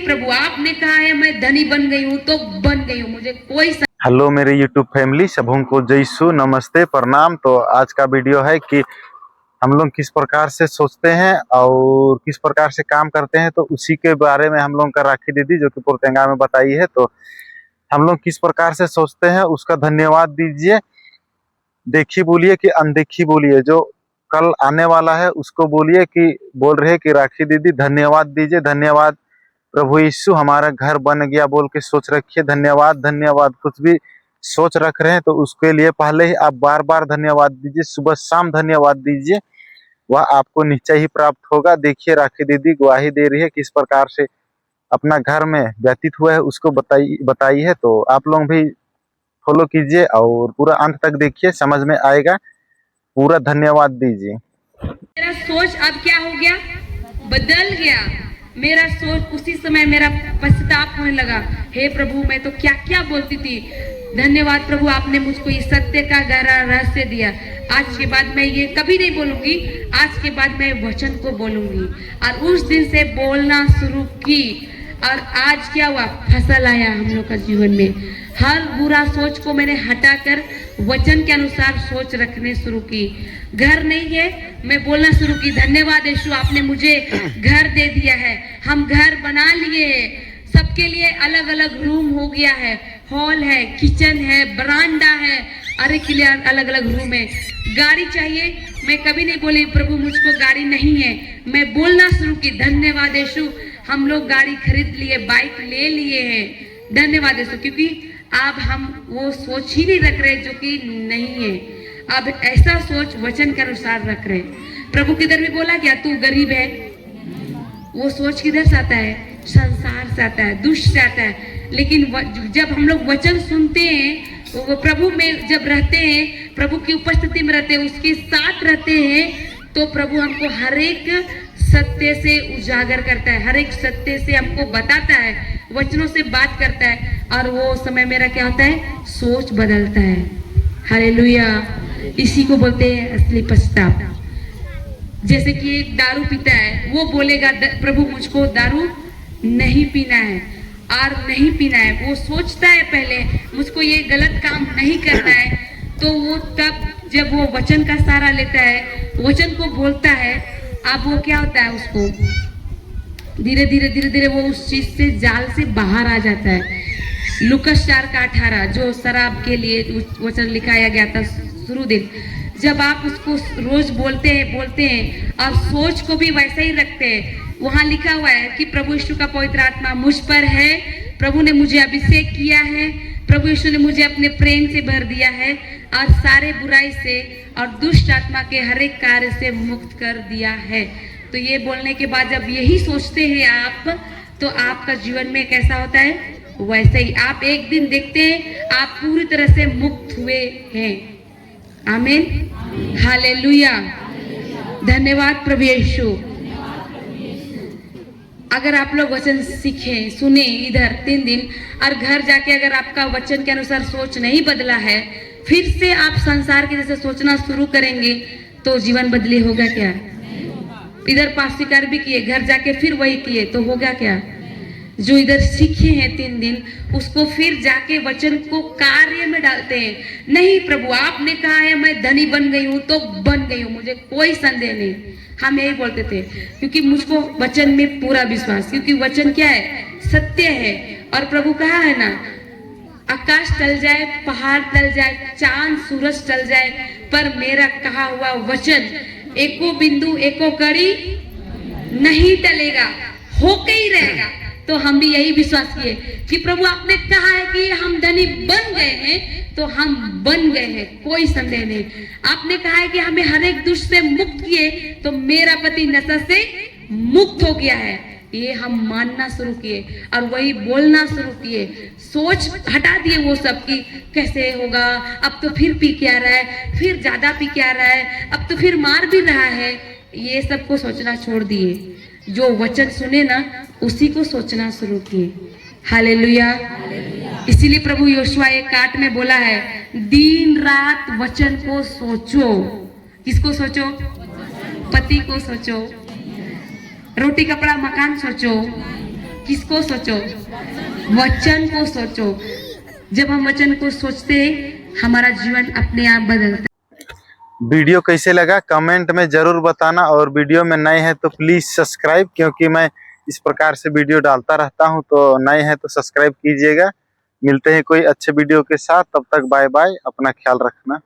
प्रभु आपने कहा है मैं धनी बन गई हूँ तो बन गई हूँ, मुझे कोई हेलो मेरे यूट्यूब फैमिली, सबों को जय यीशु, नमस्ते, प्रणाम। तो आज का वीडियो है कि हम लोग किस प्रकार से सोचते हैं और किस प्रकार से काम करते हैं, तो उसी के बारे में हम लोग का राखी दीदी जो कि पुरतेंगा में बताई है। तो हम लोग किस प्रकार से सोचते हैं उसका धन्यवाद दीजिए। देखी बोलिए कि अनदेखी बोलिए, जो कल आने वाला है उसको बोलिए कि बोल रहे कि राखी दीदी धन्यवाद दीजिए, धन्यवाद प्रभु यीशु हमारा घर बन गया बोल के सोच रखिए। धन्यवाद धन्यवाद, कुछ भी सोच रख रहे हैं तो उसके लिए पहले ही आप बार बार धन्यवाद दीजिए, सुबह शाम धन्यवाद दीजिए, वह आपको निश्चय ही प्राप्त होगा। देखिए राखी दीदी गवाही दे रही है किस प्रकार से अपना घर में व्यतीत हुआ है उसको बताई है। तो आप लोग भी फॉलो कीजिए और पूरा अंत तक देखिए, समझ में आएगा। पूरा धन्यवाद दीजिए। मेरा सोच अब क्या हो गया, बदल गया। मेरा सोच उसी समय मेरा पश्चाताप होने लगा। हे प्रभु मैं तो क्या क्या बोलती थी। धन्यवाद प्रभु, आपने मुझको इस सत्य का गहरा रहस्य दिया। आज के बाद मैं ये कभी नहीं बोलूंगी, आज के बाद मैं वचन को बोलूंगी। और उस दिन से बोलना शुरू की और आज क्या हुआ, फसल आया हम लोग का जीवन में। हर बुरा सोच को मैंने हटाकर वचन के अनुसार सोच रखने शुरू की। घर नहीं है, मैं बोलना शुरू की धन्यवाद यीशु आपने मुझे घर दे दिया है, हम घर बना लिए हैं। सबके लिए अलग अलग रूम हो गया है, हॉल है, किचन है, बरांडा है, अरे के लिए अलग अलग रूम है। गाड़ी चाहिए, मैं कभी नहीं बोली प्रभु मुझको गाड़ी नहीं है, मैं बोलना शुरू की धन्यवाद यीशु हम लोग गाड़ी खरीद लिए, बाइक ले लिए हैं। धन्यवाद यीशु, क्योंकि अब हम वो सोच ही नहीं रख रहे जो कि नहीं है। अब ऐसा सोच वचन के अनुसार रख रहे। प्रभु किधर भी बोला क्या तू गरीब है, वो सोच किधर से आता है, संसार से आता है, दुष्ट से आता है। लेकिन जब हम लोग वचन सुनते हैं, वो प्रभु में जब रहते हैं, प्रभु की उपस्थिति में रहते हैं, उसके साथ रहते हैं, तो प्रभु हमको हर एक सत्य से उजागर करता है, हर एक सत्य से हमको बताता है, वचनों से बात करता है। और वो समय मेरा क्या होता है, सोच बदलता है। हालेलुया, इसी को बोलते हैं असली पश्चाताप। जैसे कि एक दारू पीता है, वो बोलेगा प्रभु मुझको दारू नहीं पीना है और नहीं पीना है। वो सोचता है पहले मुझको ये गलत काम नहीं करना है, तो वो तब जब वो वचन का सहारा लेता है, वचन को बोलता है, अब वो क्या होता है, उसको धीरे धीरे वो उस चीज से जाल से बाहर आ जाता है। लुकस 4:18 जो शराब के लिए वचन लिखाया गया था शुरू दिन, जब आप उसको रोज बोलते हैं और सोच को भी वैसे ही रखते हैं, वहां लिखा हुआ है कि प्रभु यीशु का पवित्र आत्मा मुझ पर है, प्रभु ने मुझे अभिषेक किया है, प्रभु यीशु ने मुझे अपने प्रेम से भर दिया है और सारे बुराई से और दुष्ट आत्मा के हर एक कार्य से मुक्त कर दिया है। तो ये बोलने के बाद जब यही सोचते हैं आप, तो आपका जीवन में कैसा होता है, वैसे ही आप एक दिन देखते हैं आप पूरी तरह से मुक्त हुए हैं। आमीन, हालेलुया, धन्यवाद प्रभु यीशु। अगर आप लोग वचन सीखें, सुने इधर 3 दिन और घर जाके अगर आपका वचन के अनुसार सोच नहीं बदला है, फिर से आप संसार के जैसे सोचना शुरू करेंगे, तो जीवन बदली होगा क्या? इधर पाप स्वीकार भी किए, घर जाके फिर वही किए, तो होगा क्या? जो इधर सीखे हैं 3 दिन, उसको फिर जाके वचन को कार्य में डालते हैं। नहीं प्रभु आपने कहा है मैं धनी बन गई हूँ तो बन गई हूँ, मुझे कोई संदेह नहीं। हम यही बोलते थे क्योंकि मुझको वचन में पूरा विश्वास, क्योंकि वचन क्या है, सत्य है। और प्रभु कहा है ना, आकाश टल जाए, पहाड़ टल जाए, चांद सूरज टल जाए, पर मेरा कहा हुआ वचन एको बिंदु एको कड़ी नहीं टलेगा, होके ही रहेगा। तो हम भी यही विश्वास किए कि प्रभु आपने कहा है कि हम धनी बन गए हैं, तो हम बन गए हैं, कोई संदेह नहीं। आपने कहा है कि हमें हर एक दुष्ट से मुक्त किए, तो मेरा पति नशा से मुक्त हो गया है। ये हम मानना शुरू किए और वही बोलना शुरू किए। सोच हटा दिए वो सब कि कैसे होगा, अब तो फिर पी के आ रहा है, फिर ज्यादा पी के आ रहा है, अब तो फिर मार भी रहा है। ये सब को सोचना छोड़ दिए, जो वचन सुने ना उसी को सोचना शुरू किए। हालेलुया, इसीलिए प्रभु योशुआ 1:8 में बोला है, दिन रात वचन को सोचो। किसको सोचो? पति को सोचो, रोटी कपड़ा मकान सोचो, किसको सोचो? वचन को सोचो। जब हम वचन को सोचते हैं हमारा जीवन अपने आप बदलता है। वीडियो कैसे लगा कमेंट में जरूर बताना, और वीडियो में नए हैं तो प्लीज सब्सक्राइब, क्योंकि मैं इस प्रकार से वीडियो डालता रहता हूं, तो नए हैं तो सब्सक्राइब कीजिएगा। मिलते हैं कोई अच्छे वीडियो के साथ, तब तक बाय बाय, अपना ख्याल रखना।